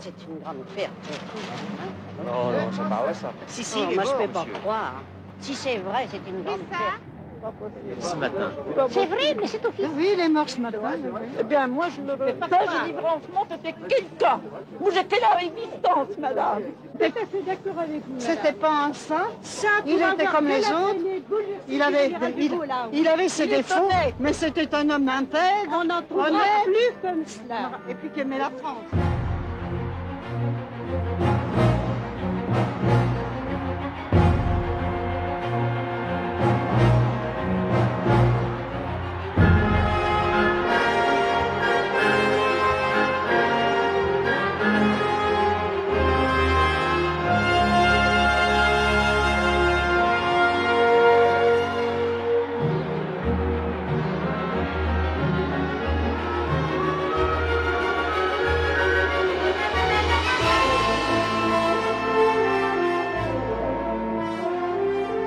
C'est une grande perte. Non, non, c'est pas vrai ça. Si, moi je peux pas croire. Si c'est vrai, c'est une grande perte. Ce matin. C'est vrai, mais c'est officiel. Oui, il est mort ce matin. Eh bien, moi, je ne veux pas. Ça, je dis franchement, c'était quelqu'un. Moi, j'étais là à existence, madame. J'étais assez d'accord avec vous. C'était pas un saint. Il était comme les autres. Il avait ses défauts, mais c'était un homme intègre. On n'en trouvera plus comme cela. Et puis qui aimait la France.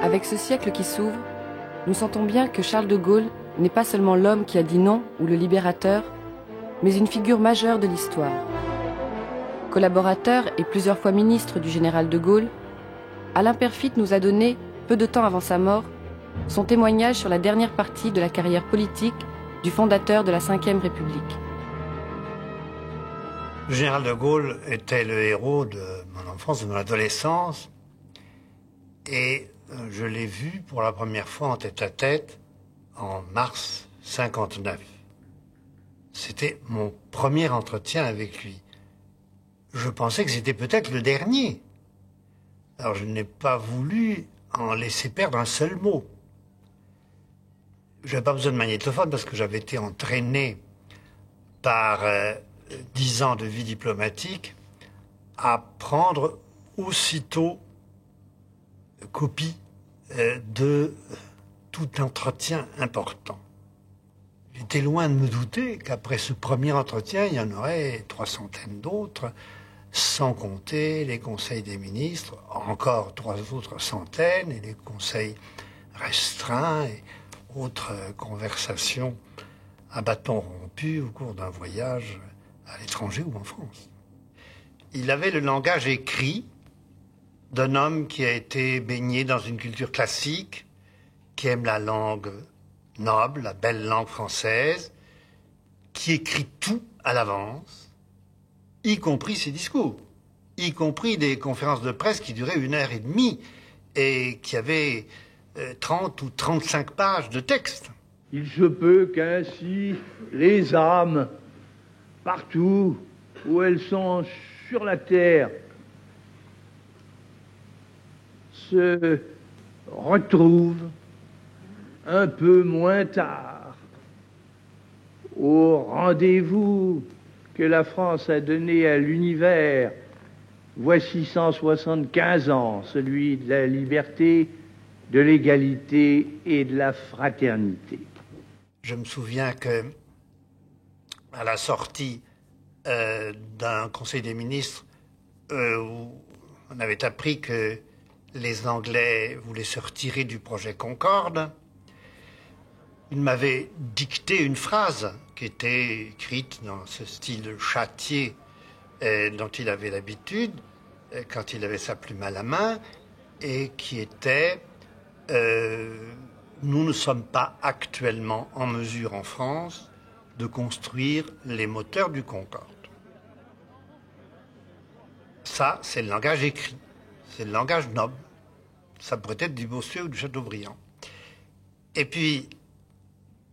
Avec ce siècle qui s'ouvre, nous sentons bien que Charles de Gaulle n'est pas seulement l'homme qui a dit non ou le libérateur, mais une figure majeure de l'histoire. Collaborateur et plusieurs fois ministre du général de Gaulle, Alain Peyrefitte nous a donné, peu de temps avant sa mort, son témoignage sur la dernière partie de la carrière politique du fondateur de la Ve République. Le général de Gaulle était le héros de mon enfance, de mon adolescence, et je l'ai vu pour la première fois en tête-à-tête en mars 59. C'était mon premier entretien avec lui. Je pensais que c'était peut-être le dernier. Alors je n'ai pas voulu en laisser perdre un seul mot. Je n'avais pas besoin de magnétophone parce que j'avais été entraîné par 10 ans de vie diplomatique à prendre aussitôt copie de tout entretien important. J'étais loin de me douter qu'après ce premier entretien, il y en aurait 300 d'autres, sans compter les conseils des ministres, encore 3 autres centaines, et les conseils restreints et autres conversations à bâton rompu au cours d'un voyage à l'étranger ou en France. Il avait le langage écrit d'un homme qui a été baigné dans une culture classique, qui aime la langue noble, la belle langue française, qui écrit tout à l'avance, y compris ses discours, y compris des conférences de presse qui duraient 1h30 et qui avaient 30 ou 35 pages de texte. Il se peut qu'ainsi les âmes, partout où elles sont sur la terre, se retrouvent un peu moins tard au rendez-vous que la France a donné à l'univers voici 175 ans, celui de la liberté, de l'égalité et de la fraternité. Je me souviens que à la sortie d'un conseil des ministres où on avait appris que les Anglais voulaient se retirer du projet Concorde, il m'avait dicté une phrase qui était écrite dans ce style châtié dont il avait l'habitude quand il avait sa plume à la main et qui était nous ne sommes pas actuellement en mesure en France de construire les moteurs du Concorde. Ça, c'est le langage écrit. C'est le langage noble. Ça pourrait être du Bossuet ou du Chateaubriand. Et puis,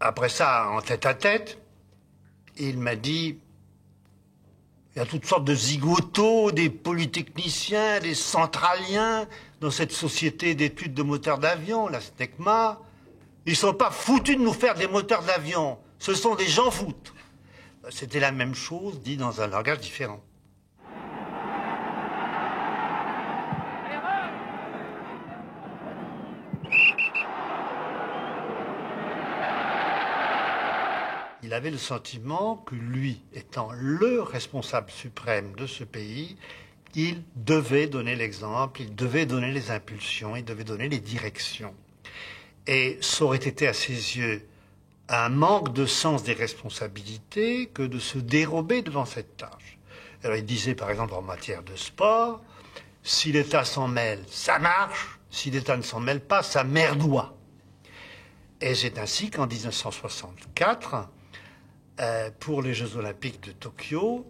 après ça, en tête-à-tête, il m'a dit, il y a toutes sortes de zigotos, des polytechniciens, des centraliens dans cette société d'études de moteurs d'avion, la SNECMA. Ils ne sont pas foutus de nous faire des moteurs d'avion. Ce sont des gens foutes. C'était la même chose, dit dans un langage différent. Il avait le sentiment que lui, étant le responsable suprême de ce pays, il devait donner l'exemple, il devait donner les impulsions, il devait donner les directions. Et ça aurait été à ses yeux un manque de sens des responsabilités que de se dérober devant cette tâche. Alors il disait par exemple en matière de sport, si l'État s'en mêle, ça marche, si l'État ne s'en mêle pas, ça merdoie. Et c'est ainsi qu'en 1964, pour les Jeux Olympiques de Tokyo,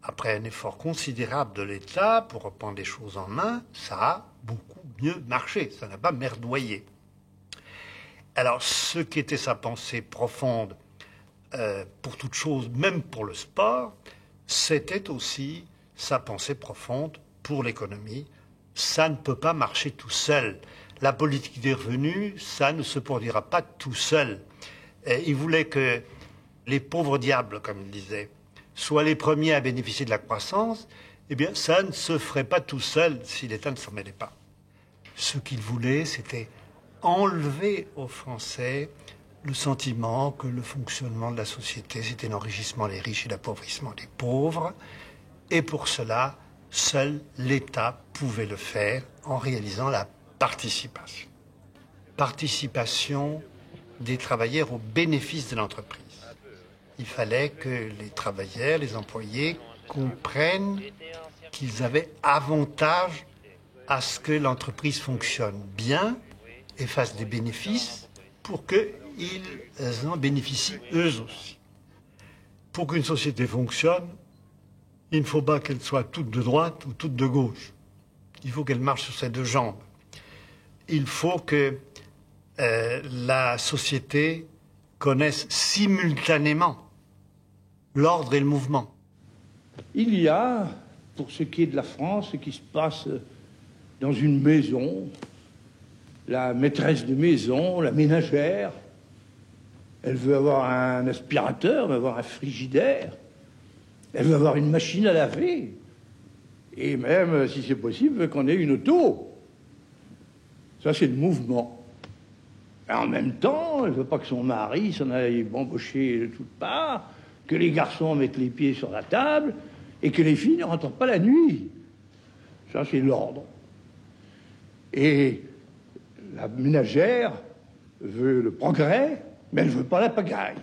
après un effort considérable de l'État pour reprendre les choses en main, ça a beaucoup mieux marché, ça n'a pas merdoyé. Alors, ce qui était sa pensée profonde pour toute chose, même pour le sport, c'était aussi sa pensée profonde pour l'économie. Ça ne peut pas marcher tout seul. La politique des revenus, ça ne se produira pas tout seul. Il voulait que les pauvres diables, comme il disait, soient les premiers à bénéficier de la croissance. Eh bien, ça ne se ferait pas tout seul si l'État ne s'en mêlait pas. Ce qu'il voulait, c'était enlever aux Français le sentiment que le fonctionnement de la société, c'était l'enrichissement des riches et l'appauvrissement des pauvres. Et pour cela, seul l'État pouvait le faire en réalisant la participation. Participation des travailleurs au bénéfice de l'entreprise. Il fallait que les travailleurs, les employés comprennent qu'ils avaient avantage à ce que l'entreprise fonctionne bien et fasse des bénéfices pour qu'ils en bénéficient eux aussi. Pour qu'une société fonctionne, il ne faut pas qu'elle soit toute de droite ou toute de gauche. Il faut qu'elle marche sur ses deux jambes. Il faut que la société connaisse simultanément l'ordre et le mouvement. Il y a, pour ce qui est de la France, ce qui se passe dans une maison, la maîtresse de maison, la ménagère, elle veut avoir un aspirateur, elle veut avoir un frigidaire, elle veut avoir une machine à laver, et même, si c'est possible, qu'on ait une auto. Ça, c'est le mouvement. Et en même temps, elle ne veut pas que son mari s'en aille bambocher de toutes parts, que les garçons mettent les pieds sur la table, et que les filles ne rentrent pas la nuit. Ça, c'est l'ordre. Et la ménagère veut le progrès, mais elle ne veut pas la pagaille.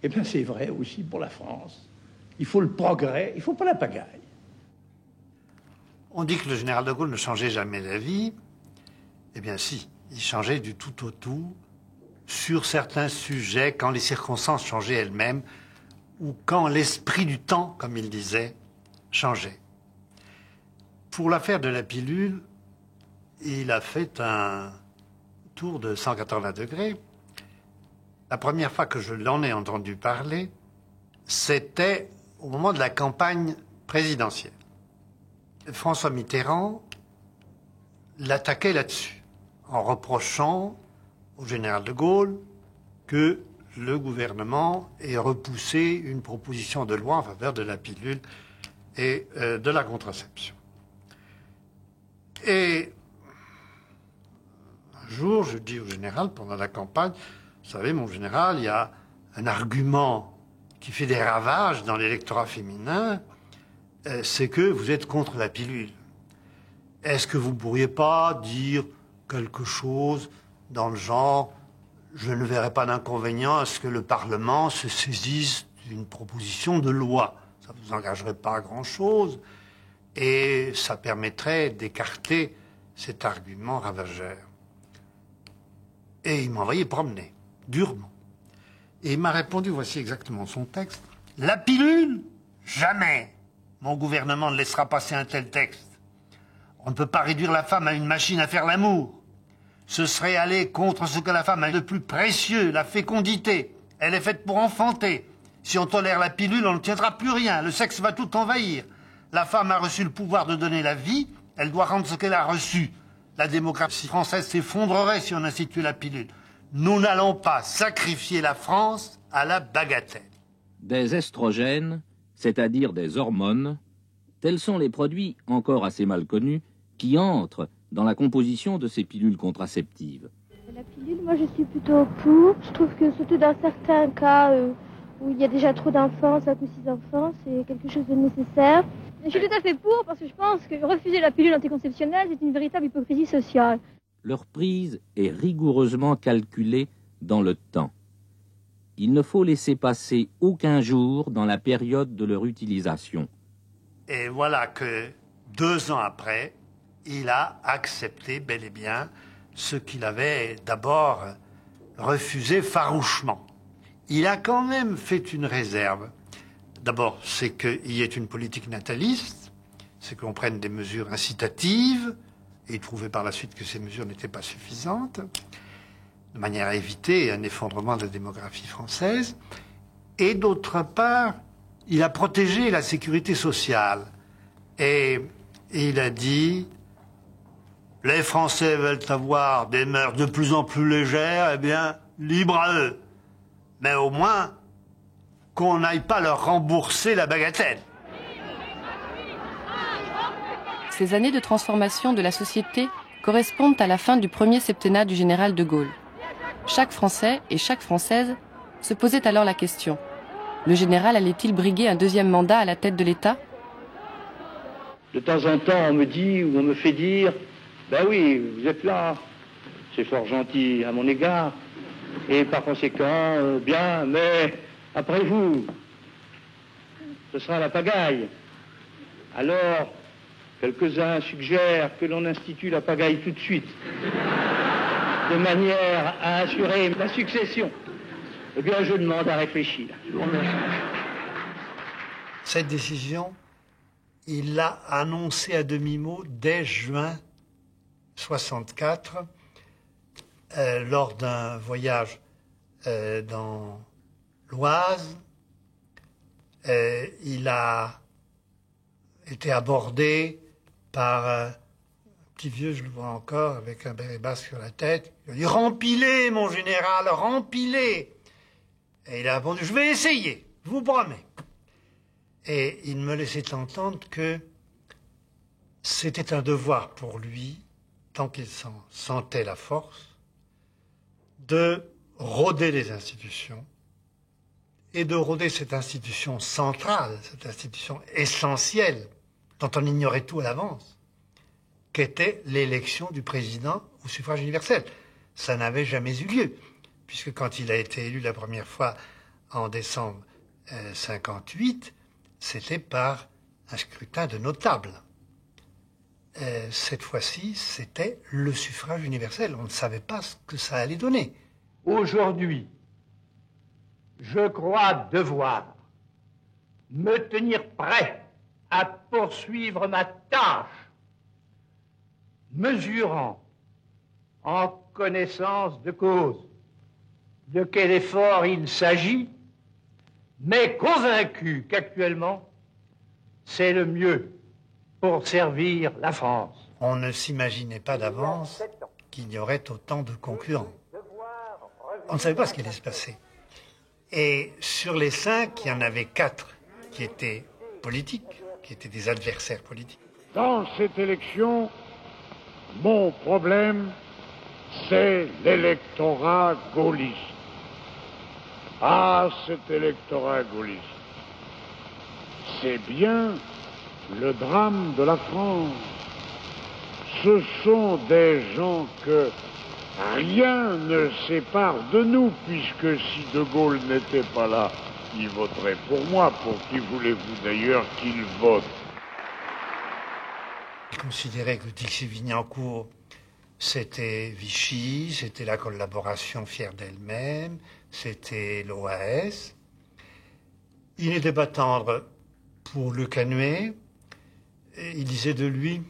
Eh bien, c'est vrai aussi pour la France. Il faut le progrès, il ne faut pas la pagaille. On dit que le général de Gaulle ne changeait jamais d'avis. Eh bien si, il changeait du tout au tout sur certains sujets quand les circonstances changeaient elles-mêmes ou quand l'esprit du temps, comme il disait, changeait. Pour l'affaire de la pilule, il a fait un tour de 180 degrés. La première fois que je l'en ai entendu parler, c'était au moment de la campagne présidentielle. François Mitterrand l'attaquait là-dessus, en reprochant au général de Gaulle que le gouvernement ait repoussé une proposition de loi en faveur de la pilule et de la contraception. Et un jour, je dis au général, pendant la campagne, vous savez, mon général, il y a un argument qui fait des ravages dans l'électorat féminin, c'est que vous êtes contre la pilule. Est-ce que vous ne pourriez pas dire quelque chose dans le genre « Je ne verrai pas d'inconvénient à ce que le Parlement se saisisse d'une proposition de loi. Ça ne vous engagerait pas à grand-chose et ça permettrait d'écarter cet argument ravageur. » Et il m'a envoyé promener, durement. Et il m'a répondu, voici exactement son texte. « La pilule, jamais. Mon gouvernement ne laissera passer un tel texte. On ne peut pas réduire la femme à une machine à faire l'amour. Ce serait aller contre ce que la femme a de plus précieux, la fécondité. Elle est faite pour enfanter. Si on tolère la pilule, on ne tiendra plus rien. Le sexe va tout envahir. La femme a reçu le pouvoir de donner la vie. Elle doit rendre ce qu'elle a reçu. La démocratie française s'effondrerait si on instituait la pilule. Nous n'allons pas sacrifier la France à la bagatelle. » Des estrogènes, c'est-à-dire des hormones, tels sont les produits encore assez mal connus qui entrent dans la composition de ces pilules contraceptives. La pilule, moi je suis plutôt pour. Je trouve que surtout dans certains cas où il y a déjà trop d'enfants, 5 ou 6 enfants, c'est quelque chose de nécessaire. Je suis tout à fait pour parce que je pense que refuser la pilule anticonceptionnelle, c'est une véritable hypocrisie sociale. Leur prise est rigoureusement calculée dans le temps. il ne faut laisser passer aucun jour dans la période de leur utilisation. Et voilà que 2 ans après, il a accepté bel et bien ce qu'il avait d'abord refusé farouchement. Il a quand même fait une réserve. D'abord, c'est qu'il y ait une politique nataliste, c'est qu'on prenne des mesures incitatives, et il trouvait par la suite que ces mesures n'étaient pas suffisantes, de manière à éviter un effondrement de la démographie française. Et d'autre part, il a protégé la sécurité sociale. Et il a dit, les Français veulent avoir des mœurs de plus en plus légères, eh bien, libre à eux. Mais au moins, qu'on n'aille pas leur rembourser la bagatelle. Ces années de transformation de la société correspondent à la fin du premier septennat du général de Gaulle. Chaque Français et chaque Française se posait alors la question. Le général allait-il briguer un 2e mandat à la tête de l'État ? De temps en temps, on me dit ou on me fait dire « Ben oui, vous êtes là, c'est fort gentil à mon égard, et par conséquent, bien, mais après vous, ce sera la pagaille. » Alors, quelques-uns suggèrent que l'on institue la pagaille tout de suite, de manière à assurer la succession. Eh bien, je demande à réfléchir. Je vous remercie. Cette décision, il l'a annoncée à demi-mot dès juin 1964, lors d'un voyage dans l'Oise. Il a été abordé par un petit vieux, je le vois encore, avec un béret basque sur la tête. Il a dit « Rempilez, mon général, rempilez !» Et il a répondu « Je vais essayer, je vous promets !» Et il me laissait entendre que c'était un devoir pour lui, tant qu'il s'en sentait la force, de rôder les institutions et de rôder cette institution centrale, cette institution essentielle, dont on ignorait tout à l'avance, qu'était l'élection du président au suffrage universel. Ça n'avait jamais eu lieu, puisque quand il a été élu la première fois en décembre 1958, c'était par un scrutin de notables. Cette fois-ci, c'était le suffrage universel. On ne savait pas ce que ça allait donner. Aujourd'hui, je crois devoir me tenir prêt à poursuivre ma tâche, mesurant en connaissance de cause de quel effort il s'agit, mais convaincu qu'actuellement, c'est le mieux pour servir la France. On ne s'imaginait pas d'avance qu'il y aurait autant de concurrents. On ne savait pas ce qui allait se passer. Et sur les 5, il y en avait 4 qui étaient politiques, qui étaient des adversaires politiques. Dans cette élection, mon problème, c'est l'électorat gaulliste. Ah, cet électorat gaulliste, c'est bien le drame de la France. Ce sont des gens que rien ne sépare de nous, puisque si De Gaulle n'était pas là, il voterait pour moi. Pour qui voulez-vous d'ailleurs qu'il vote? Il considérait que Dixi-Vignancourt, c'était Vichy, c'était la collaboration fière d'elle-même, c'était l'OAS. Il n'était pas tendre pour Le Canuet. Il disait de lui,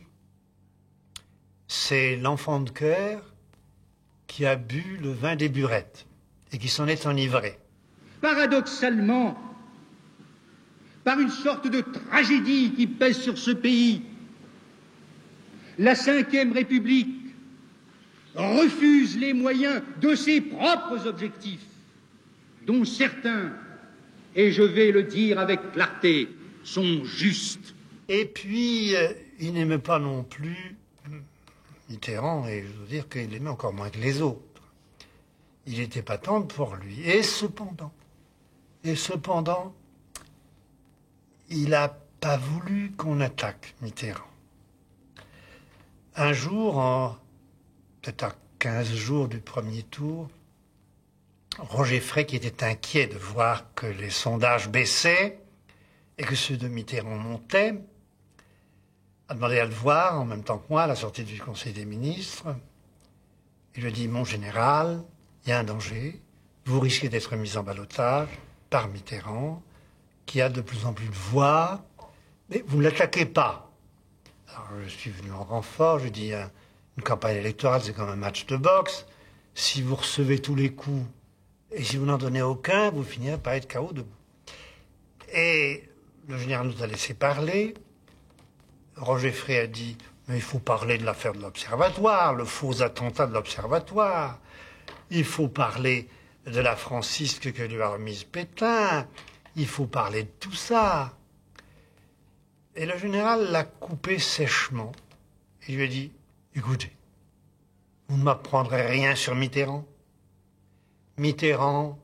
c'est l'enfant de cœur qui a bu le vin des burettes et qui s'en est enivré. Paradoxalement, par une sorte de tragédie qui pèse sur ce pays, la Ve République refuse les moyens de ses propres objectifs, dont certains, et je vais le dire avec clarté, sont justes. Et puis, il n'aimait pas non plus Mitterrand, et je veux dire qu'il l'aimait encore moins que les autres. Il n'était pas tendre pour lui. Et cependant, il n'a pas voulu qu'on attaque Mitterrand. Un jour, peut-être à 15 jours du premier tour, Roger Frey, qui était inquiet de voir que les sondages baissaient et que ceux de Mitterrand montaient, a demandé à le voir en même temps que moi à la sortie du Conseil des ministres. Il lui a dit « Mon général, il y a un danger, vous risquez d'être mis en ballottage par Mitterrand, qui a de plus en plus de voix, mais vous ne l'attaquez pas. » Alors je suis venu en renfort, je dis « Une campagne électorale, c'est comme un match de boxe. Si vous recevez tous les coups et si vous n'en donnez aucun, vous finirez par être KO debout. » Et le général nous a laissé parler. Roger Frey a dit « Mais il faut parler de l'affaire de l'Observatoire, le faux attentat de l'Observatoire. Il faut parler de la francisque que lui a remise Pétain. Il faut parler de tout ça. » Et le général l'a coupé sèchement. Il lui a dit « Écoutez, vous ne m'apprendrez rien sur Mitterrand. Mitterrand,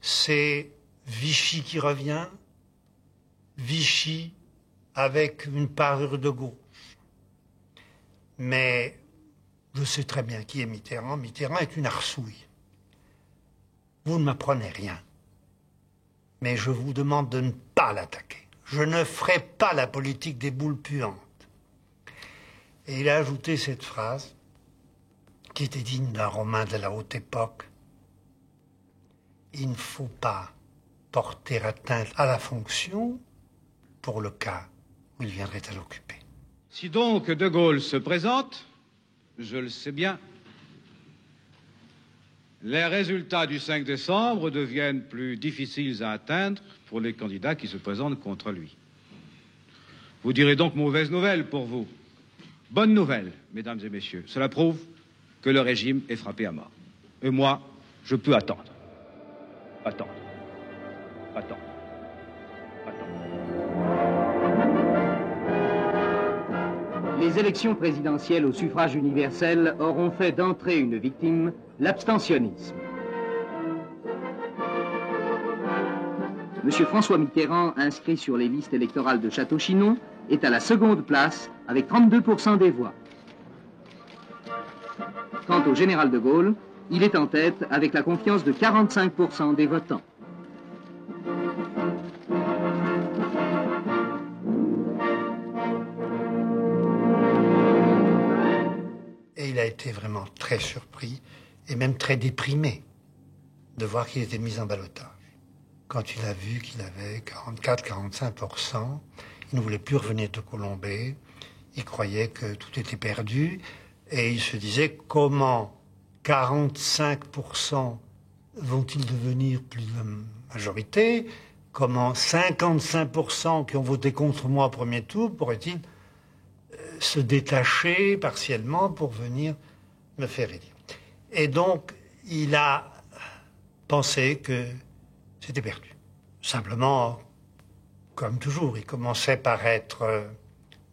c'est Vichy qui revient. Vichy avec une parure de gauche. Mais je sais très bien qui est Mitterrand. Mitterrand est une arsouille. Vous ne m'apprenez rien. Mais je vous demande de ne pas l'attaquer. Je ne ferai pas la politique des boules puantes. » Et il a ajouté cette phrase qui était digne d'un romain de la haute époque. « Il ne faut pas porter atteinte à la fonction pour le cas où il viendrait à l'occuper. » Si donc De Gaulle se présente, je le sais bien, les résultats du 5 décembre deviennent plus difficiles à atteindre pour les candidats qui se présentent contre lui. Vous direz donc mauvaise nouvelle pour vous. Bonne nouvelle, mesdames et messieurs. Cela prouve que le régime est frappé à mort. Et moi, je peux attendre. Attendre. Attendre. Les élections présidentielles au suffrage universel auront fait d'entrée une victime, l'abstentionnisme. M. François Mitterrand, inscrit sur les listes électorales de Château-Chinon, est à la seconde place avec 32% des voix. Quant au général de Gaulle, il est en tête avec la confiance de 45% des votants. Et il a été vraiment très surpris et même très déprimé de voir qu'il était mis en ballottage. Quand il a vu qu'il avait 44-45%, il ne voulait plus revenir de Colombey, il croyait que tout était perdu, et il se disait comment 45% vont-ils devenir plus de la majorité, comment 55% qui ont voté contre moi au premier tour pourraient-ils se détacher partiellement pour venir me faire élire. Et donc, il a pensé que c'était perdu. Simplement, comme toujours, il commençait par être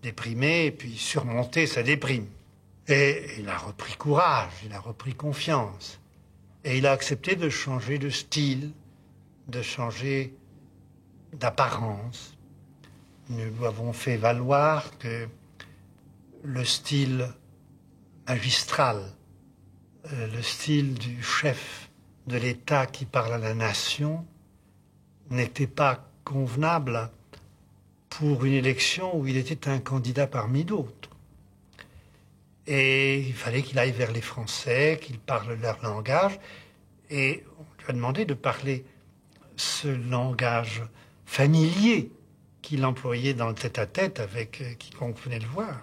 déprimé et puis surmonter sa déprime. Et il a repris courage, il a repris confiance. Et il a accepté de changer de style, de changer d'apparence. Nous lui avons fait valoir que le style magistral, le style du chef de l'État qui parle à la nation n'était pas convenable pour une élection où il était un candidat parmi d'autres. Et il fallait qu'il aille vers les Français, qu'il parle leur langage, et on lui a demandé de parler ce langage familier qu'il employait dans le tête-à-tête avec quiconque venait le voir.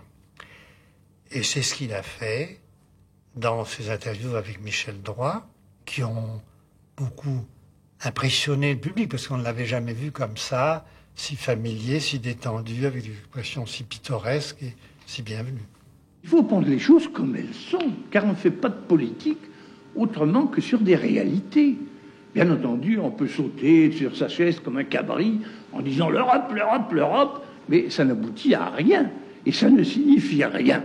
Et c'est ce qu'il a fait dans ses interviews avec Michel Droit, qui ont beaucoup impressionné le public, parce qu'on ne l'avait jamais vu comme ça, si familier, si détendu, avec des expressions si pittoresques et si bienvenues. Il faut prendre les choses comme elles sont, car on ne fait pas de politique autrement que sur des réalités. Bien entendu, on peut sauter sur sa chaise comme un cabri en disant l'Europe, l'Europe, l'Europe, mais ça n'aboutit à rien, et ça ne signifie rien.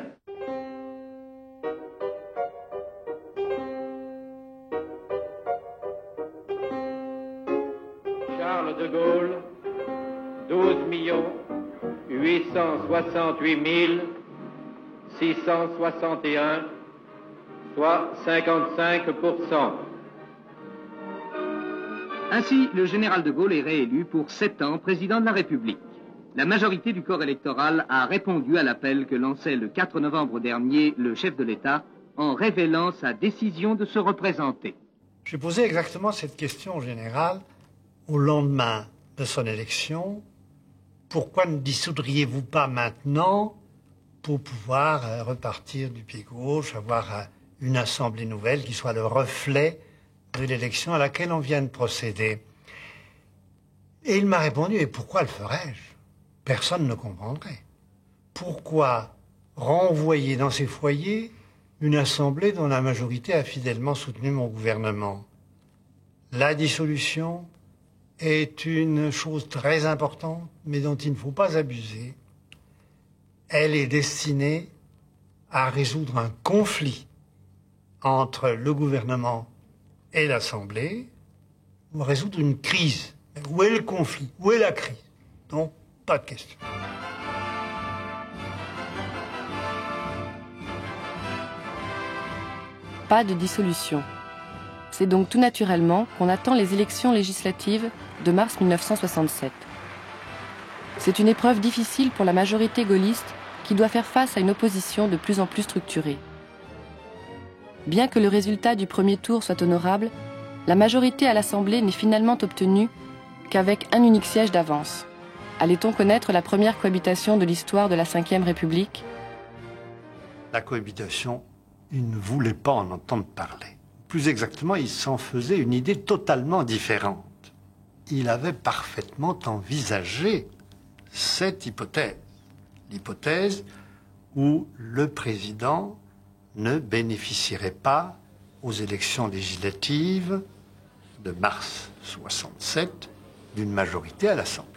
Charles de Gaulle, 12 868 661, soit 55%. Ainsi, le général de Gaulle est réélu pour 7 ans président de la République. La majorité du corps électoral a répondu à l'appel que lançait le 4 novembre dernier le chef de l'État en révélant sa décision de se représenter. J'ai posé exactement cette question au général au lendemain de son élection. Pourquoi ne dissoudriez-vous pas maintenant pour pouvoir repartir du pied gauche, avoir une assemblée nouvelle qui soit le reflet de l'élection à laquelle on vient de procéder? Et il m'a répondu, et pourquoi le ferais-je? Personne ne comprendrait. Pourquoi renvoyer dans ces foyers une assemblée dont la majorité a fidèlement soutenu mon gouvernement? La dissolution est une chose très importante, mais dont il ne faut pas abuser. Elle est destinée à résoudre un conflit entre le gouvernement et l'Assemblée, ou à résoudre une crise. Où est le conflit? Où est la crise? Donc, pas de question. Pas de dissolution. C'est donc tout naturellement qu'on attend les élections législatives de mars 1967. C'est une épreuve difficile pour la majorité gaulliste qui doit faire face à une opposition de plus en plus structurée. Bien que le résultat du premier tour soit honorable, la majorité à l'Assemblée n'est finalement obtenue qu'avec un unique siège d'avance. Allait-on connaître la première cohabitation de l'histoire de la Ve République? La cohabitation, il ne voulait pas en entendre parler. Plus exactement, il s'en faisait une idée totalement différente. Il avait parfaitement envisagé cette hypothèse. L'hypothèse où le président ne bénéficierait pas aux élections législatives de mars 67 d'une majorité à l'Assemblée.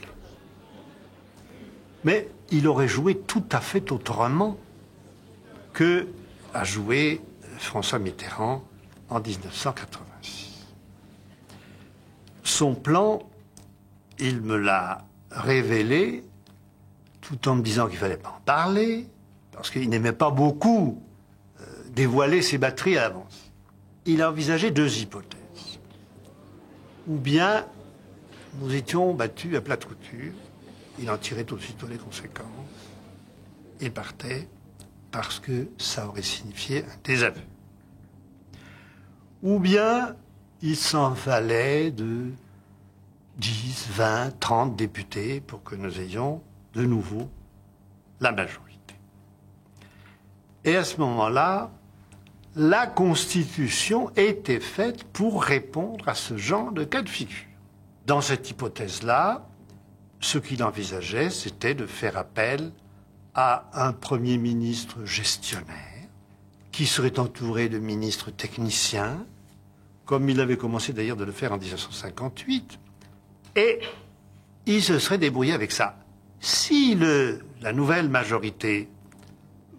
Mais il aurait joué tout à fait autrement que a joué François Mitterrand en 1986. Son plan, il me l'a révélé tout en me disant qu'il ne fallait pas en parler, parce qu'il n'aimait pas beaucoup dévoiler ses batteries à l'avance. Il a envisagé 2 hypothèses. Ou bien nous étions battus à plate couture, il en tirait aussitôt les conséquences et partait parce que ça aurait signifié un désaveu. Ou bien il s'en fallait de 10, 20, 30 députés pour que nous ayons de nouveau la majorité. Et à ce moment-là, la Constitution était faite pour répondre à ce genre de cas de figure. Dans cette hypothèse-là, ce qu'il envisageait, c'était de faire appel à un Premier ministre gestionnaire qui serait entouré de ministres techniciens, comme il avait commencé d'ailleurs de le faire en 1958, et il se serait débrouillé avec ça. Si la nouvelle majorité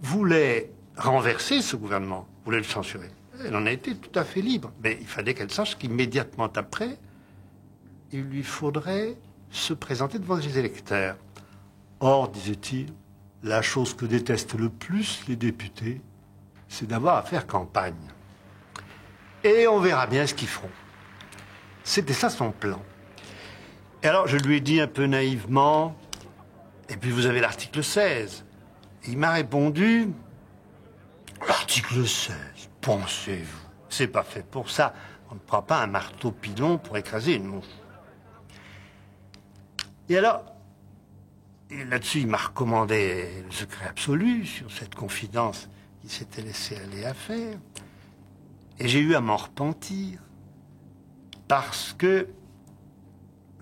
voulait renverser ce gouvernement, voulait le censurer, elle en a été tout à fait libre, mais il fallait qu'elle sache qu'immédiatement après, il lui faudrait se présenter devant les électeurs. Or, disait-il, la chose que détestent le plus les députés, c'est d'avoir à faire campagne. Et on verra bien ce qu'ils feront. C'était ça son plan. Et alors, je lui ai dit un peu naïvement, et puis vous avez l'article 16. Et il m'a répondu, l'article 16, pensez-vous, c'est pas fait pour ça. On ne prend pas un marteau pilon pour écraser une mouche. Et alors, là-dessus, il m'a recommandé le secret absolu sur cette confidence qu'il s'était laissé aller à faire. Et j'ai eu à m'en repentir. Parce que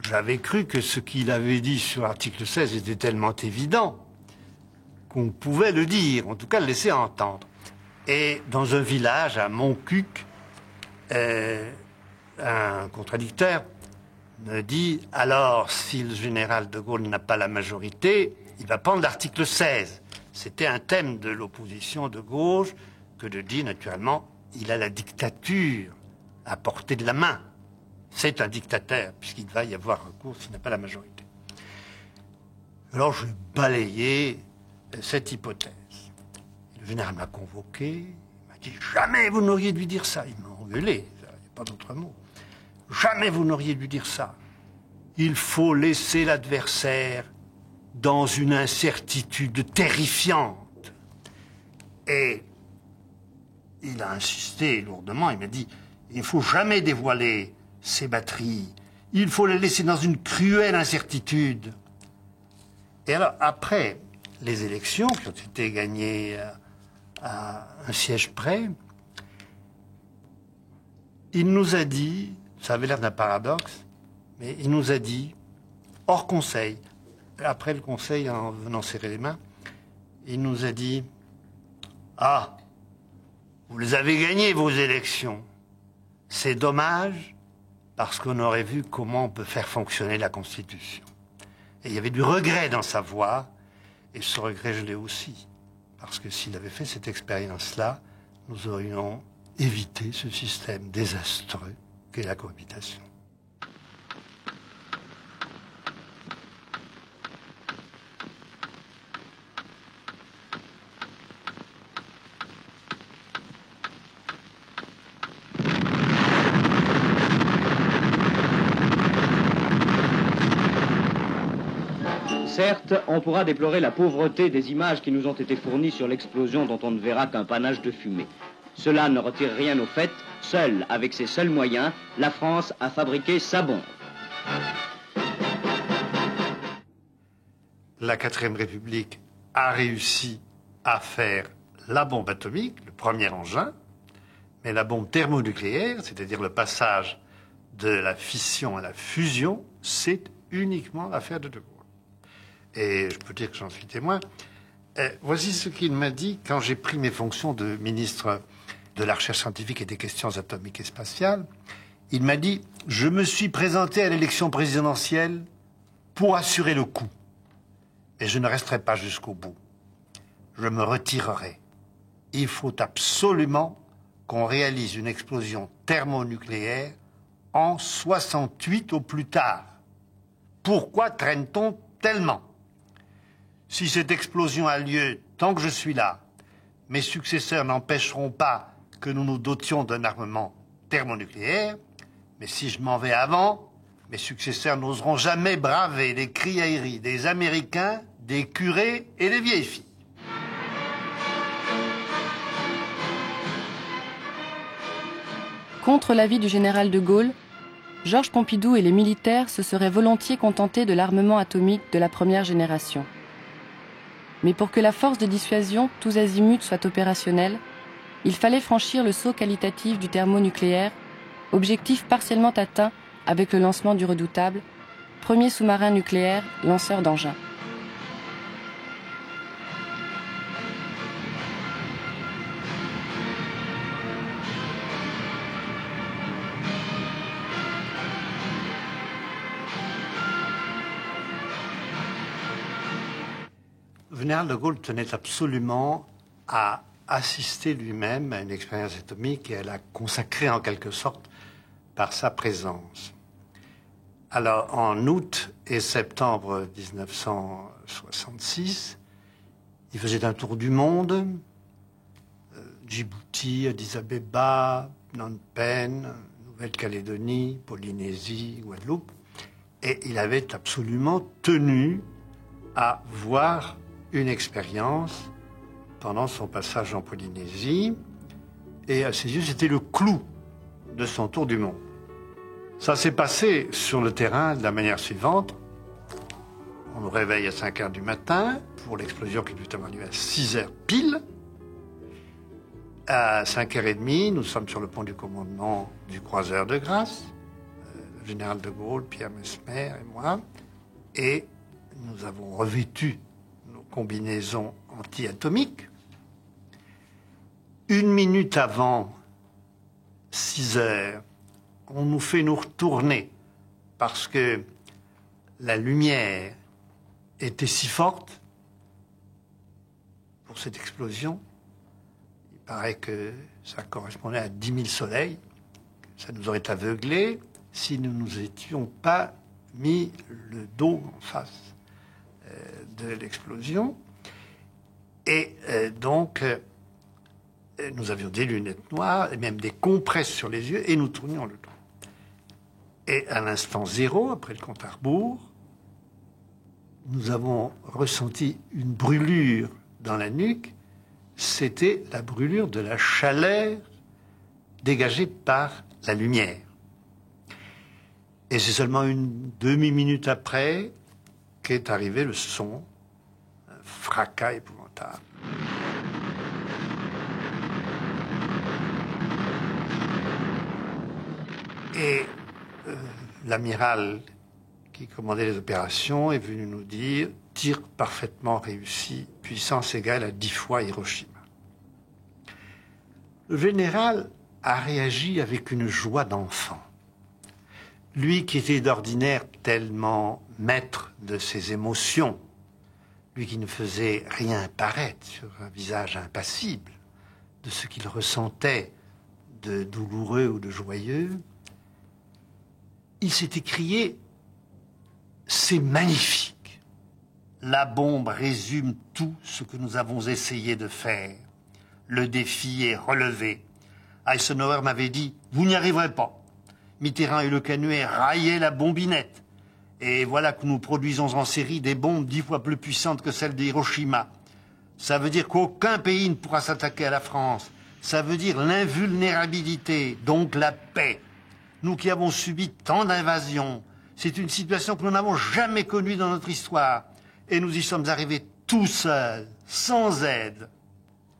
j'avais cru que ce qu'il avait dit sur l'article 16 était tellement évident qu'on pouvait le dire, en tout cas le laisser entendre. Et dans un village, à Montcuq, un contradicteur me dit « Alors, si le général de Gaulle n'a pas la majorité, il va prendre l'article 16 ». C'était un thème de l'opposition de gauche que de dire, naturellement, il a la dictature à portée de la main. C'est un dictateur, puisqu'il va y avoir recours s'il n'a pas la majorité. Alors, je balayais cette hypothèse. Le général m'a convoqué, il m'a dit « Jamais vous n'auriez dû dire ça ». Il m'a engueulé, il n'y a pas d'autre mot. Jamais vous n'auriez dû dire ça. Il faut laisser l'adversaire dans une incertitude terrifiante. Et il a insisté lourdement, il m'a dit, il ne faut jamais dévoiler ces batteries. Il faut les laisser dans une cruelle incertitude. Et alors, après les élections qui ont été gagnées à un siège près, il nous a dit, ça avait l'air d'un paradoxe, mais il nous a dit, hors conseil, après le conseil, en venant serrer les mains, il nous a dit, « Ah, vous les avez gagnées, vos élections. C'est dommage, parce qu'on aurait vu comment on peut faire fonctionner la Constitution. » Et il y avait du regret dans sa voix, et ce regret, je l'ai aussi. Parce que s'il avait fait cette expérience-là, nous aurions évité ce système désastreux qu'est la cohabitation. Certes, on pourra déplorer la pauvreté des images qui nous ont été fournies sur l'explosion dont on ne verra qu'un panache de fumée. Cela ne retire rien au fait, seule, avec ses seuls moyens, la France a fabriqué sa bombe. La 4e République a réussi à faire la bombe atomique, le premier engin, mais la bombe thermonucléaire, c'est-à-dire le passage de la fission à la fusion, c'est uniquement l'affaire de De Gaulle. Et je peux dire que j'en suis témoin. Voici ce qu'il m'a dit quand j'ai pris mes fonctions de ministre de la Recherche scientifique et des questions atomiques et spatiales. Il m'a dit « Je me suis présenté à l'élection présidentielle pour assurer le coup. Et je ne resterai pas jusqu'au bout. Je me retirerai. Il faut absolument qu'on réalise une explosion thermonucléaire en 68 au plus tard. Pourquoi traîne-t-on tellement ? Si cette explosion a lieu tant que je suis là, mes successeurs n'empêcheront pas que nous nous dotions d'un armement thermonucléaire, mais si je m'en vais avant, mes successeurs n'oseront jamais braver les criailleries des Américains, des curés et des vieilles filles. » Contre l'avis du général de Gaulle, Georges Pompidou et les militaires se seraient volontiers contentés de l'armement atomique de la première génération. Mais pour que la force de dissuasion tous azimuts soit opérationnelle, il fallait franchir le saut qualitatif du thermonucléaire, objectif partiellement atteint avec le lancement du redoutable, premier sous-marin nucléaire lanceur d'engins. Le général de Gaulle tenait absolument à assister lui-même à une expérience atomique et à la consacrer en quelque sorte par sa présence. Alors, en août et septembre 1966, il faisait un tour du monde, Djibouti, Addis Abeba, Phnom Penh, Nouvelle-Calédonie, Polynésie, Guadeloupe, et il avait absolument tenu à voir une expérience pendant son passage en Polynésie, et à ses yeux, c'était le clou de son tour du monde. Ça s'est passé sur le terrain de la manière suivante. On nous réveille à 5 heures du matin pour l'explosion qui devait avoir lieu à 6 heures pile. À 5h30, nous sommes sur le pont du commandement du croiseur de Grasse, le général de Gaulle, Pierre Messmer et moi, et nous avons revêtu nos combinaisons anti-atomiques. 1 minute avant 6 heures, on nous fait nous retourner parce que la lumière était si forte pour cette explosion. Il paraît que ça correspondait à 10 000 soleils. Ça nous aurait aveuglés si nous ne nous étions pas mis le dos en face de l'explosion. Et donc, nous avions des lunettes noires et même des compresses sur les yeux et nous tournions le dos. Et à l'instant zéro, après le compte à rebours, nous avons ressenti une brûlure dans la nuque. C'était la brûlure de la chaleur dégagée par la lumière. Et c'est seulement une demi-minute après qu'est arrivé le son, un fracas épouvantable. Et l'amiral qui commandait les opérations est venu nous dire « tir parfaitement réussi, puissance égale à 10 fois Hiroshima ». Le général a réagi avec une joie d'enfant. Lui qui était d'ordinaire tellement maître de ses émotions, lui qui ne faisait rien paraître sur un visage impassible de ce qu'il ressentait de douloureux ou de joyeux, il s'est écrié « C'est magnifique. La bombe résume tout ce que nous avons essayé de faire. Le défi est relevé. Eisenhower m'avait dit « Vous n'y arriverez pas. » Mitterrand et Le Canuet raillaient la bombinette. Et voilà que nous produisons en série des bombes 10 fois plus puissantes que celles d'Hiroshima. Ça veut dire qu'aucun pays ne pourra s'attaquer à la France. Ça veut dire l'invulnérabilité, donc la paix. Nous qui avons subi tant d'invasions, c'est une situation que nous n'avons jamais connue dans notre histoire. Et nous y sommes arrivés tout seuls, sans aide.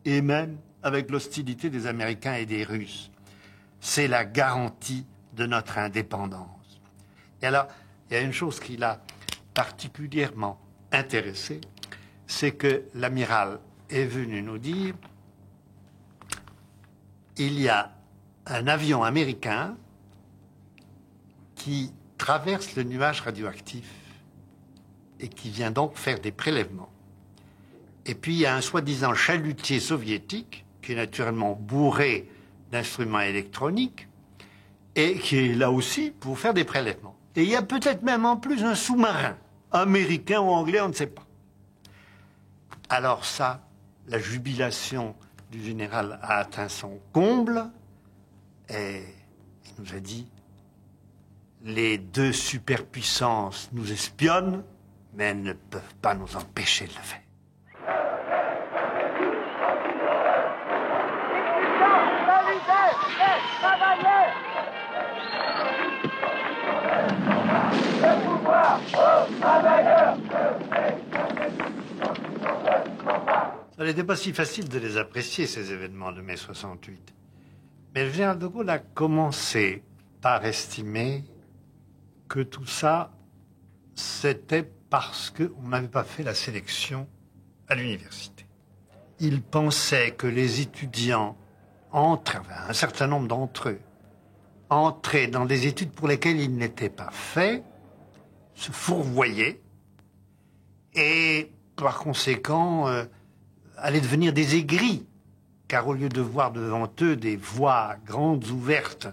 Et même avec l'hostilité des Américains et des Russes. C'est la garantie de notre indépendance. Et alors, il y a une chose qui l'a particulièrement intéressé, c'est que l'amiral est venu nous dire il y a un avion américain qui traverse le nuage radioactif et qui vient donc faire des prélèvements. Et puis il y a un soi-disant chalutier soviétique qui est naturellement bourré d'instruments électroniques et qui est là aussi pour faire des prélèvements. Et il y a peut-être même en plus un sous-marin, américain ou anglais, on ne sait pas. Alors ça, la jubilation du général a atteint son comble et il nous a dit « Les deux superpuissances nous espionnent, mais elles ne peuvent pas nous empêcher de le faire. » Ça n'était pas si facile de les apprécier, ces événements de mai 68. Mais le général de Gaulle a commencé par estimer que tout ça, c'était parce qu'on n'avait pas fait la sélection à l'université. Il pensait que les étudiants un certain nombre d'entre eux, entraient dans des études pour lesquelles ils n'étaient pas faits, se fourvoyaient, et par conséquent allaient devenir des aigris, car au lieu de voir devant eux des voies grandes ouvertes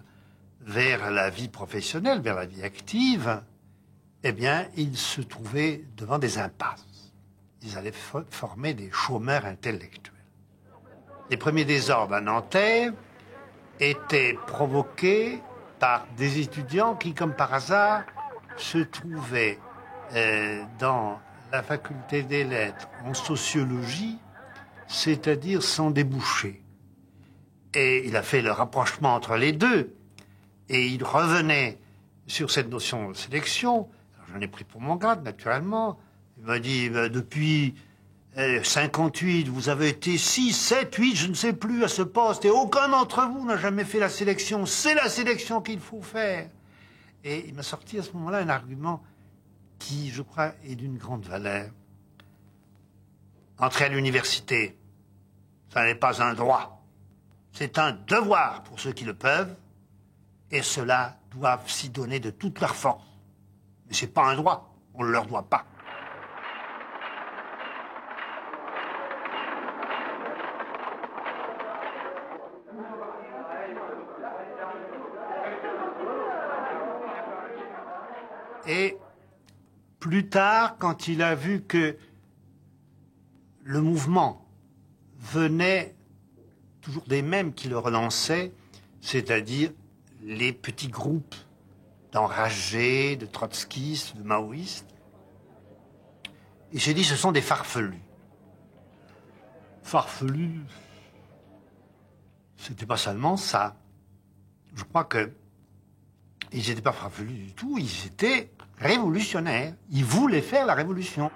vers la vie professionnelle, vers la vie active, eh bien, ils se trouvaient devant des impasses. Ils allaient former des chômeurs intellectuels. Les premiers désordres à Nanterre étaient provoqués par des étudiants qui, comme par hasard, se trouvaient dans la faculté des lettres en sociologie, c'est-à-dire sans débouché. Et il a fait le rapprochement entre les deux, et il revenait sur cette notion de sélection. J'en ai pris pour mon grade, naturellement. Il m'a dit, depuis 58, vous avez été 6, 7, 8, je ne sais plus, à ce poste, et aucun d'entre vous n'a jamais fait la sélection. C'est la sélection qu'il faut faire. Et il m'a sorti à ce moment-là un argument qui, je crois, est d'une grande valeur. Entrer à l'université, ça n'est pas un droit. C'est un devoir pour ceux qui le peuvent, et ceux-là doivent s'y donner de toute leur force. Mais c'est pas un droit, on ne leur doit pas. Et plus tard, quand il a vu que le mouvement venait toujours des mêmes qui le relançaient, c'est-à-dire les petits groupes d'enragés, de trotskistes, de maoïstes. Et j'ai dit, ce sont des farfelus. Farfelus, c'était pas seulement ça. Je crois que ils n'étaient pas farfelus du tout, ils étaient révolutionnaires. Ils voulaient faire la révolution.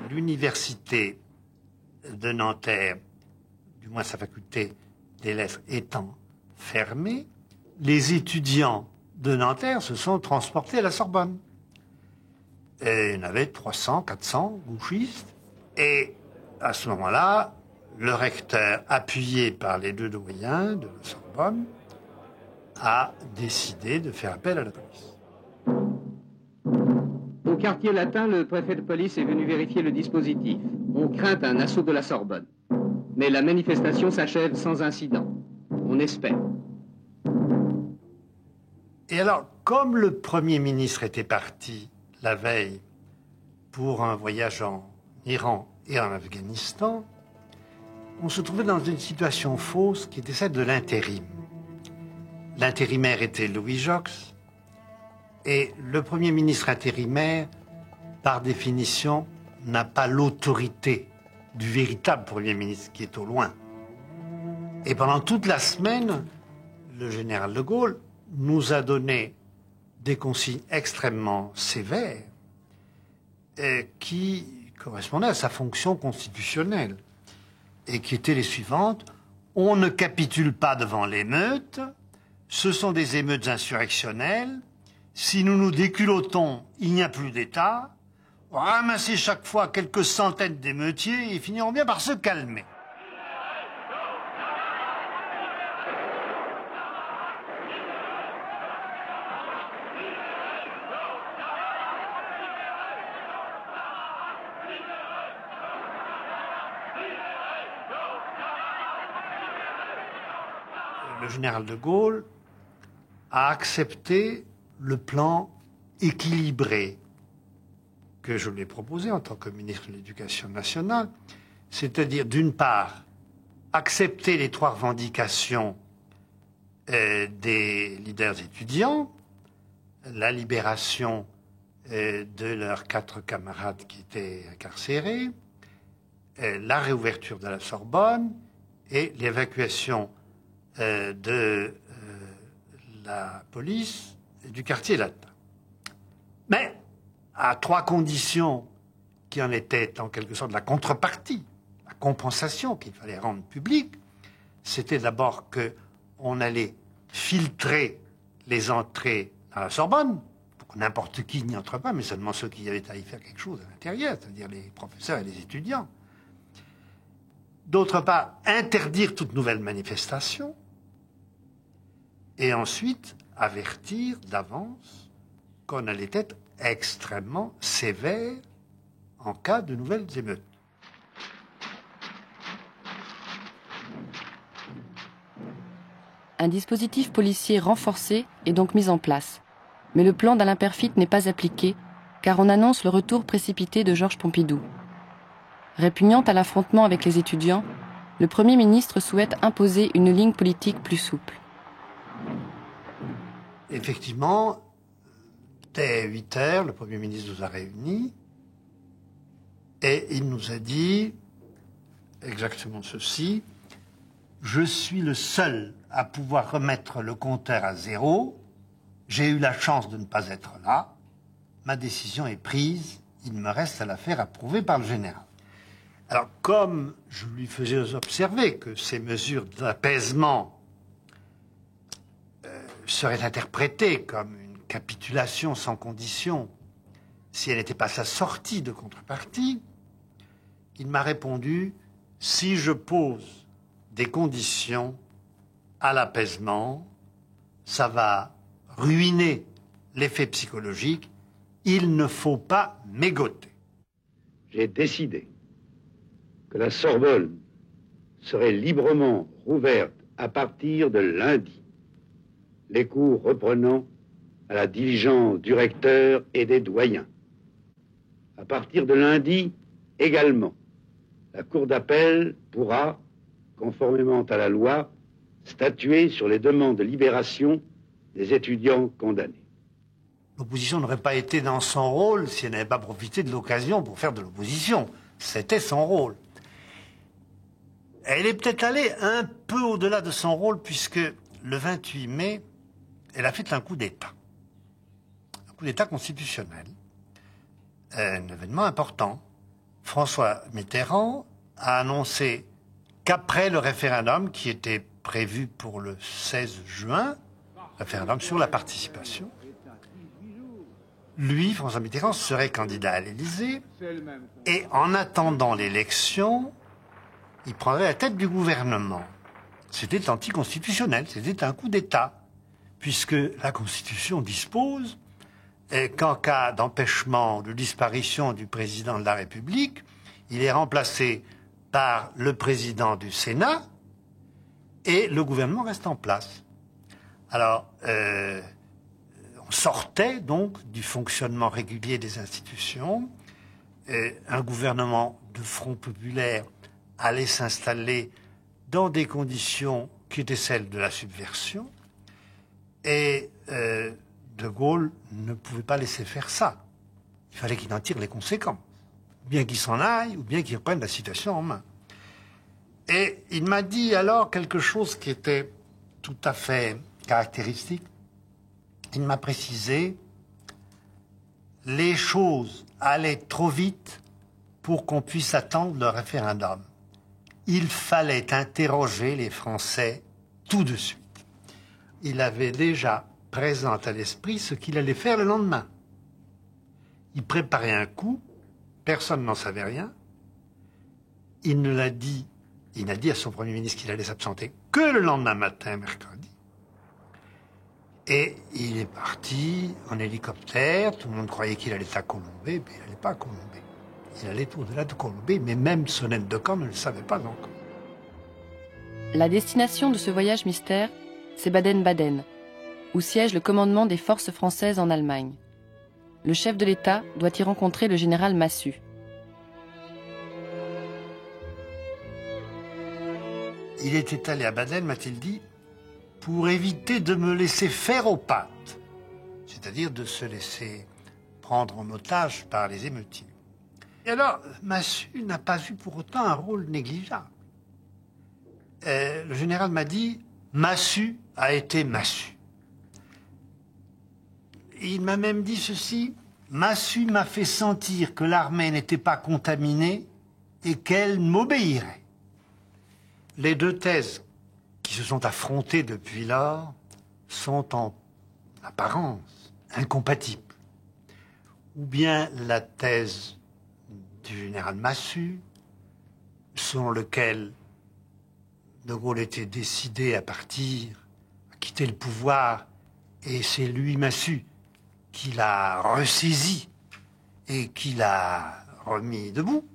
L'université de Nanterre, du moins sa faculté des lettres étant fermée, les étudiants de Nanterre se sont transportés à la Sorbonne. Et il y en avait 300, 400 gauchistes. Et à ce moment-là, le recteur, appuyé par les deux doyens de la Sorbonne, a décidé de faire appel à la police. Au quartier latin, le préfet de police est venu vérifier le dispositif. On craint un assaut de la Sorbonne. Mais la manifestation s'achève sans incident. On espère. Et alors, comme le Premier ministre était parti la veille pour un voyage en Iran et en Afghanistan, on se trouvait dans une situation fausse qui était celle de l'intérim. L'intérimaire était Louis Joxe, et le Premier ministre intérimaire, par définition, n'a pas l'autorité du véritable Premier ministre qui est au loin. Et pendant toute la semaine, le général de Gaulle nous a donné des consignes extrêmement sévères qui correspondaient à sa fonction constitutionnelle et qui étaient les suivantes. On ne capitule pas devant l'émeute, ce sont des émeutes insurrectionnelles. Si nous nous déculottons, il n'y a plus d'État. Ramassez chaque fois quelques centaines d'émeutiers et finiront bien par se calmer. Le général de Gaulle a accepté le plan équilibré que je lui ai proposé en tant que ministre de l'Éducation nationale, c'est-à-dire d'une part accepter les 3 revendications des leaders étudiants, la libération de leurs 4 camarades qui étaient incarcérés, la réouverture de la Sorbonne et l'évacuation de la police du quartier latin. Mais à 3 conditions qui en étaient en quelque sorte la contrepartie, la compensation qu'il fallait rendre publique. C'était d'abord qu'on allait filtrer les entrées à la Sorbonne, pour que n'importe qui n'y entre pas, mais seulement ceux qui avaient à y faire quelque chose à l'intérieur, c'est-à-dire les professeurs et les étudiants. D'autre part, interdire toute nouvelle manifestation, et ensuite avertir d'avance qu'on allait être extrêmement sévère en cas de nouvelles émeutes. Un dispositif policier renforcé est donc mis en place. Mais le plan d'Alain Peyrefitte n'est pas appliqué, car on annonce le retour précipité de Georges Pompidou. Répugnant à l'affrontement avec les étudiants, le Premier ministre souhaite imposer une ligne politique plus souple. Effectivement, dès 8 heures, le Premier ministre nous a réunis et il nous a dit exactement ceci: je suis le seul à pouvoir remettre le compteur à 0. J'ai eu la chance de ne pas être là. Ma décision est prise. Il me reste à la faire approuver par le général. Alors, comme je lui faisais observer que ces mesures d'apaisement seraient interprétées comme une capitulation sans condition si elle n'était pas sa sortie de contrepartie, il m'a répondu: si je pose des conditions à l'apaisement, ça va ruiner l'effet psychologique, il ne faut pas mégoter. J'ai décidé que la Sorbonne serait librement rouverte à partir de lundi, les cours reprenant à la diligence du recteur et des doyens. À partir de lundi, également, la Cour d'appel pourra, conformément à la loi, statuer sur les demandes de libération des étudiants condamnés. L'opposition n'aurait pas été dans son rôle si elle n'avait pas profité de l'occasion pour faire de l'opposition. C'était son rôle. Elle est peut-être allée un peu au-delà de son rôle puisque le 28 mai, elle a fait un coup d'État. Un coup d'État constitutionnel. Un événement important. François Mitterrand a annoncé qu'après le référendum qui était prévu pour le 16 juin, référendum sur la participation, lui, François Mitterrand, serait candidat à l'Élysée et en attendant l'élection, il prendrait la tête du gouvernement. C'était anticonstitutionnel, c'était un coup d'État, puisque la Constitution dispose qu'en cas d'empêchement, de disparition du président de la République, il est remplacé par le président du Sénat et le gouvernement reste en place. Alors, on sortait donc du fonctionnement régulier des institutions. Un gouvernement de front populaire allait s'installer dans des conditions qui étaient celles de la subversion. Et De Gaulle ne pouvait pas laisser faire ça. Il fallait qu'il en tire les conséquences. Ou bien qu'il s'en aille, ou bien qu'il reprenne la situation en main. Et il m'a dit alors quelque chose qui était tout à fait caractéristique. Il m'a précisé « Les choses allaient trop vite pour qu'on puisse attendre le référendum. Il fallait interroger les Français tout de suite. » Il avait déjà présent à l'esprit ce qu'il allait faire le lendemain. Il préparait un coup, personne n'en savait rien. Il n'a dit à son Premier ministre qu'il allait s'absenter que le lendemain matin, mercredi. Et il est parti en hélicoptère, tout le monde croyait qu'il allait à Colombey, mais il n'allait pas à Colombey. Il allait au-delà de Colombey, mais même Sonnette de Camp ne le savait pas encore. La destination de ce voyage mystère, c'est Baden-Baden, où siège le commandement des forces françaises en Allemagne. Le chef de l'État doit y rencontrer le général Massu. Il était allé à Baden, m'a-t-il dit, pour éviter de me laisser faire aux pattes, c'est-à-dire de se laisser prendre en otage par les émeutiers. Et alors, Massu n'a pas eu pour autant un rôle négligeable. Le général m'a dit, Massu a été Massu. Il m'a même dit ceci, Massu m'a fait sentir que l'armée n'était pas contaminée et qu'elle m'obéirait. Les deux thèses qui se sont affrontées depuis lors sont en apparence incompatibles. Ou bien la thèse du général Massu, selon lequel De Gaulle était décidé à partir, à quitter le pouvoir, et c'est lui, Massu, qui l'a ressaisi et qui l'a remis debout.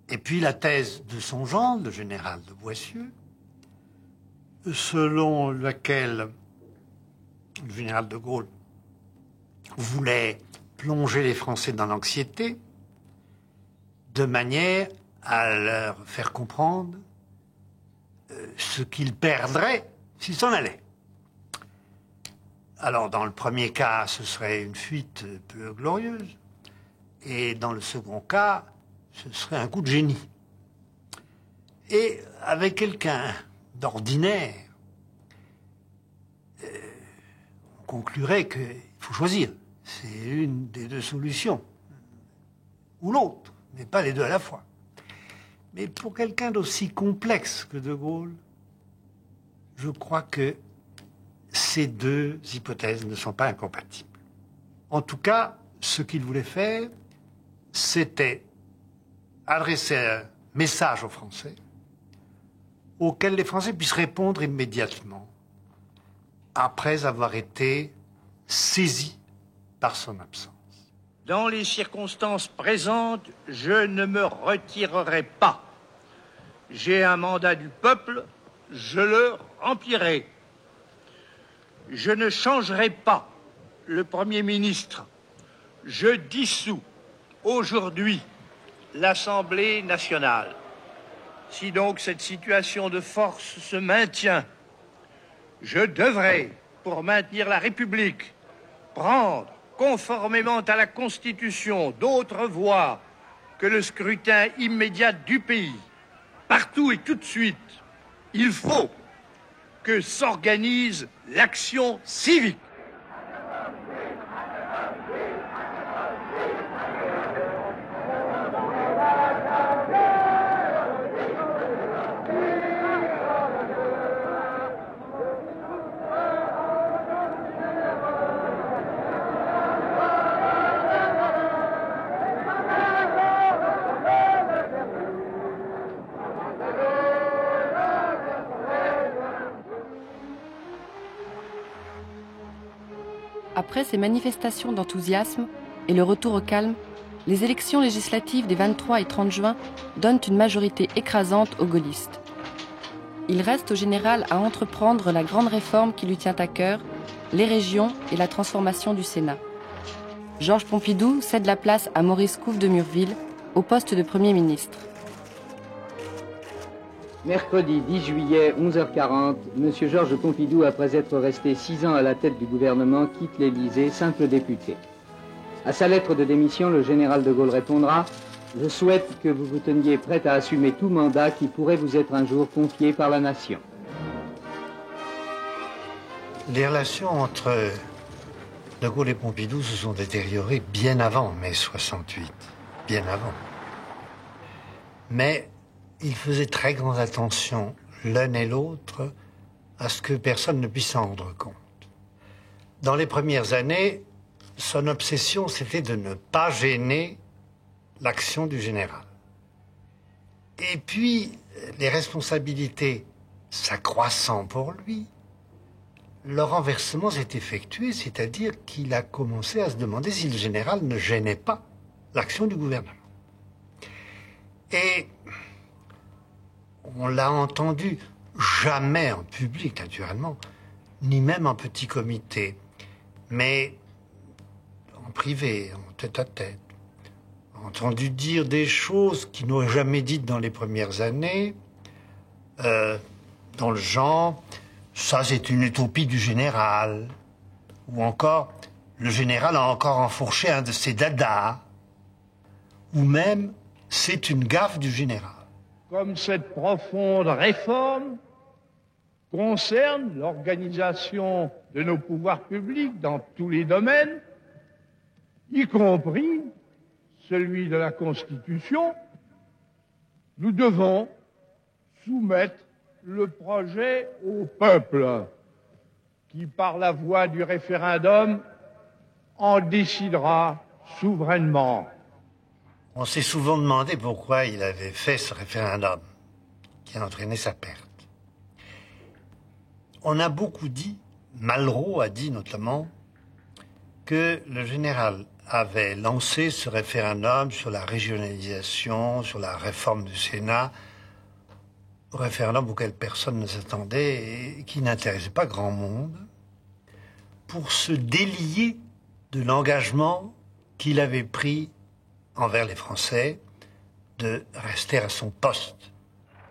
Et puis la thèse de son gendre, le général de Boissieu, selon laquelle le général de Gaulle voulait plonger les Français dans l'anxiété de manière à leur faire comprendre ce qu'ils perdraient s'ils s'en allaient. Alors, dans le premier cas, ce serait une fuite peu glorieuse, et dans le second cas, ce serait un coup de génie. Et avec quelqu'un d'ordinaire, on conclurait qu'il faut choisir. C'est une des deux solutions. Ou l'autre, mais pas les deux à la fois. Mais pour quelqu'un d'aussi complexe que De Gaulle, je crois que ces deux hypothèses ne sont pas incompatibles. En tout cas, ce qu'il voulait faire, c'était adresser un message aux Français auquel les Français puissent répondre immédiatement après avoir été saisis par son absence. Dans les circonstances présentes, je ne me retirerai pas. J'ai un mandat du peuple, je le remplirai. Je ne changerai pas le Premier ministre. je dissous aujourd'hui l'Assemblée nationale. Si donc cette situation de force se maintient, je devrais, pour maintenir la République, prendre, conformément à la Constitution, d'autres voies que le scrutin immédiat du pays. Partout et tout de suite, il faut que s'organise l'action civique. Après ces manifestations d'enthousiasme et le retour au calme, les élections législatives des 23 et 30 juin donnent une majorité écrasante aux gaullistes. Il reste au général à entreprendre la grande réforme qui lui tient à cœur, les régions et la transformation du Sénat. Georges Pompidou cède la place à Maurice Couve de Murville, au poste de Premier ministre. Mercredi 10 juillet, 11h40, M. Georges Pompidou, après être resté 6 ans à la tête du gouvernement, quitte l'Élysée, simple député. À sa lettre de démission, le général de Gaulle répondra « Je souhaite que vous vous teniez prêt à assumer tout mandat qui pourrait vous être un jour confié par la nation. » Les relations entre de Gaulle et Pompidou se sont détériorées bien avant mai 68, bien avant. Mais ils faisaient très grande attention, l'un et l'autre, à ce que personne ne puisse s'en rendre compte. Dans les premières années, son obsession, c'était de ne pas gêner l'action du général. Et puis, les responsabilités s'accroissant pour lui, le renversement s'est effectué, c'est-à-dire qu'il a commencé à se demander si le général ne gênait pas l'action du gouvernement. Et on l'a entendu, jamais en public, naturellement, ni même en petit comité, mais en privé, en tête-à-tête. Entendu dire des choses qu'il n'aurait jamais dites dans les premières années, dans le genre « ça c'est une utopie du général », ou encore « le général a encore enfourché un de ses dadas », ou même « c'est une gaffe du général ». Comme cette profonde réforme concerne l'organisation de nos pouvoirs publics dans tous les domaines, y compris celui de la Constitution, nous devons soumettre le projet au peuple, qui, par la voie du référendum, en décidera souverainement. On s'est souvent demandé pourquoi il avait fait ce référendum, qui a entraîné sa perte. On a beaucoup dit, Malraux a dit notamment, que le général avait lancé ce référendum sur la régionalisation, sur la réforme du Sénat, référendum auquel personne ne s'attendait et qui n'intéressait pas grand monde, pour se délier de l'engagement qu'il avait pris envers les Français de rester à son poste.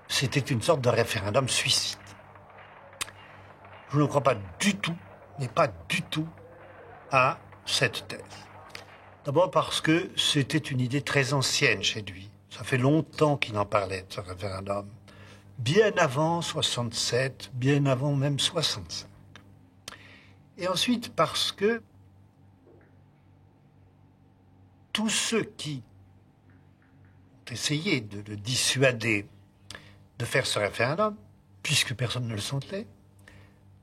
C'était une sorte de référendum suicide. Je ne crois pas du tout, mais pas du tout, à cette thèse. D'abord parce que c'était une idée très ancienne chez lui. Ça fait longtemps qu'il en parlait de ce référendum. Bien avant 67, bien avant même 65. Et ensuite parce que tous ceux qui ont essayé de le dissuader de faire ce référendum, puisque personne ne le sentait,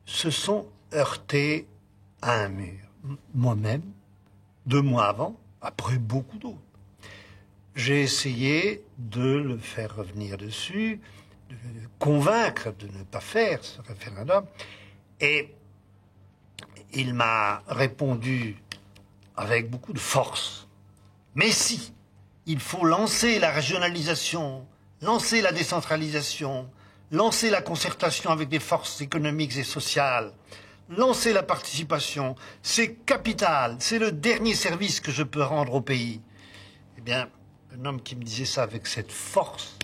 se sont heurtés à un mur. Moi-même, 2 mois avant, après beaucoup d'autres, j'ai essayé de le faire revenir dessus, de le convaincre de ne pas faire ce référendum, et il m'a répondu avec beaucoup de force. Mais si, il faut lancer la régionalisation, lancer la décentralisation, lancer la concertation avec des forces économiques et sociales, lancer la participation. C'est capital, c'est le dernier service que je peux rendre au pays. Eh bien, un homme qui me disait ça avec cette force,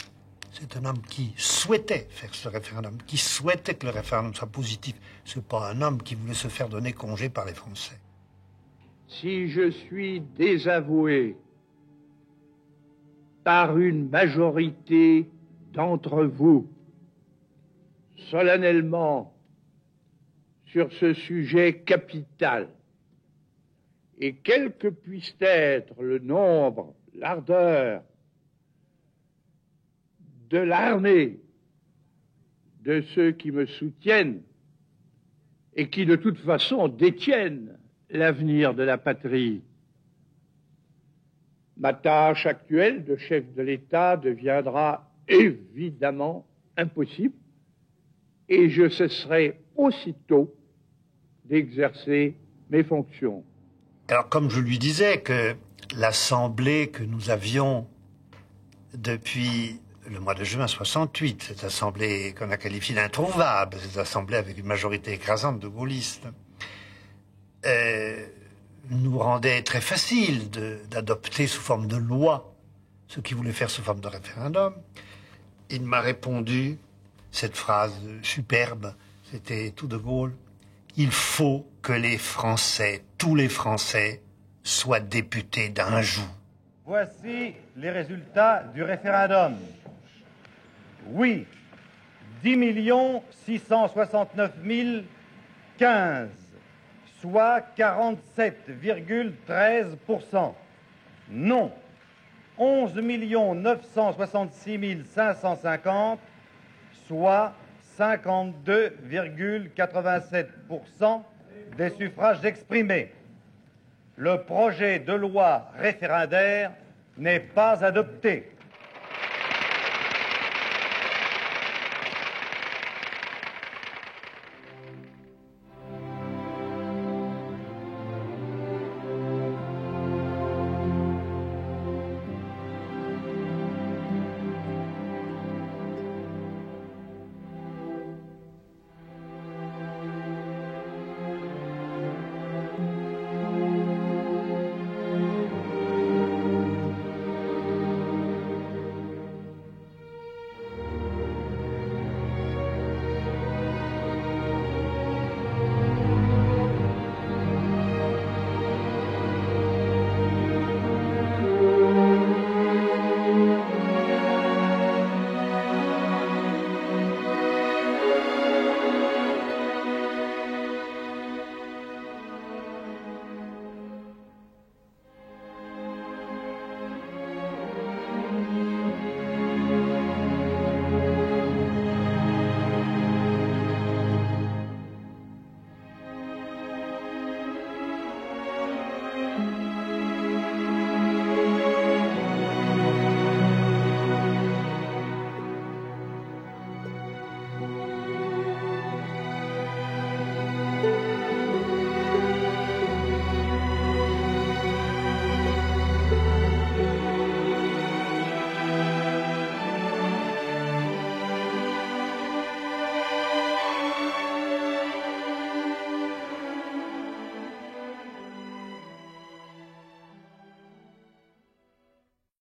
c'est un homme qui souhaitait faire ce référendum, qui souhaitait que le référendum soit positif. C'est pas un homme qui voulait se faire donner congé par les Français. Si je suis désavoué par une majorité d'entre vous, solennellement, sur ce sujet capital, et quel que puisse être le nombre, l'ardeur de l'armée de ceux qui me soutiennent et qui de toute façon détiennent l'avenir de la patrie, ma tâche actuelle de chef de l'État deviendra évidemment impossible et je cesserai aussitôt d'exercer mes fonctions. Alors, comme je lui disais que l'Assemblée que nous avions depuis le mois de juin 68, cette Assemblée qu'on a qualifiée d'introuvable, cette Assemblée avec une majorité écrasante de gaullistes, nous rendait très facile d'adopter sous forme de loi ce qu'il voulait faire sous forme de référendum. Il m'a répondu cette phrase superbe, c'était tout de Gaulle: il faut que les Français, tous les Français, soient députés d'un joug. Voici les résultats du référendum. Oui, 10 669 015, soit 47,13%. Non, 11 966 550, soit 52,87% des suffrages exprimés. Le projet de loi référendaire n'est pas adopté.